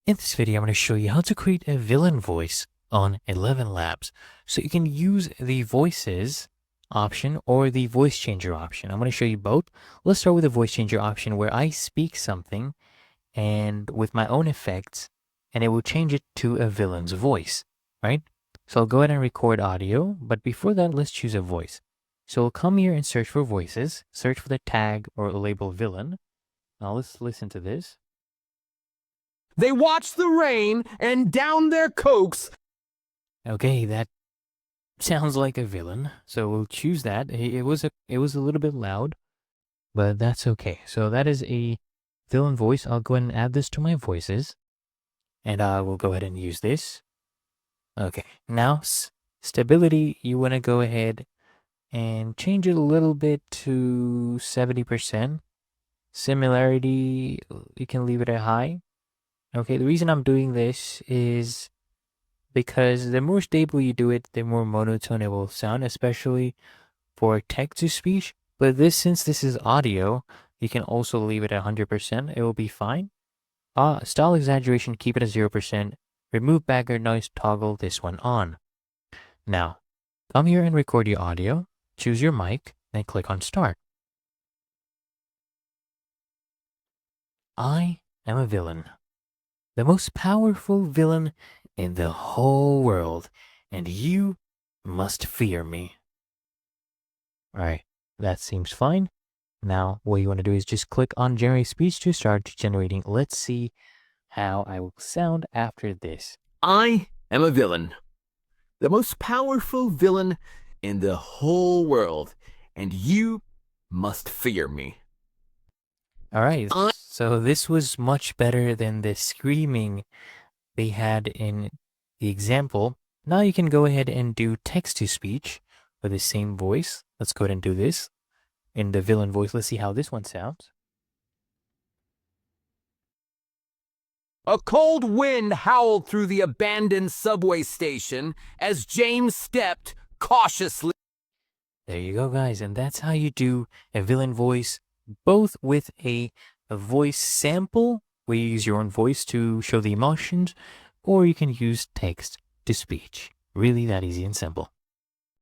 In this video, I'm going to show you how to create a villain voice on 11 Labs. So you can use the voices option or the voice changer option. I'm going to show you both. Let's start with the voice changer option where I speak something and with my own effects, and it will change it to a villain's voice, right? So I'll go ahead and record audio, but before that, let's choose a voice. So we'll come here and search for voices, search for the tag or label villain. Now let's listen to this. They watch the rain and down their cokes. Okay, that sounds like a villain, so we'll choose that. It was a little bit loud, but that's okay. So that is a villain voice. I'll go ahead and add this to my voices, and I will go ahead and use this. Okay, now stability, you want to go ahead and change it a little bit to 70%. Similarity, you can leave it at high. Okay, the reason I'm doing this is because the more stable you do it, the more monotone it will sound, especially for text-to-speech. But since this is audio, you can also leave it at 100%. It will be fine. Style exaggeration, keep it at 0%. Remove background noise, toggle this one on. Now, come here and record your audio. Choose your mic, then click on Start. I am a villain. The most powerful villain in the whole world, and you must fear me. Alright, that seems fine. Now, what you want to do is just click on Generate Speech to start generating. Let's see how I will sound after this. I am a villain. The most powerful villain in the whole world, and you must fear me. Alright, so this was much better than the screaming they had in the example. Now you can go ahead and do text-to-speech with the same voice. Let's go ahead and do this in the villain voice. Let's see how this one sounds. A cold wind howled through the abandoned subway station as James stepped cautiously. There you go, guys. And that's how you do a villain voice, both with a voice sample, where you use your own voice to show the emotions, or you can use text to speech. Really that easy and simple.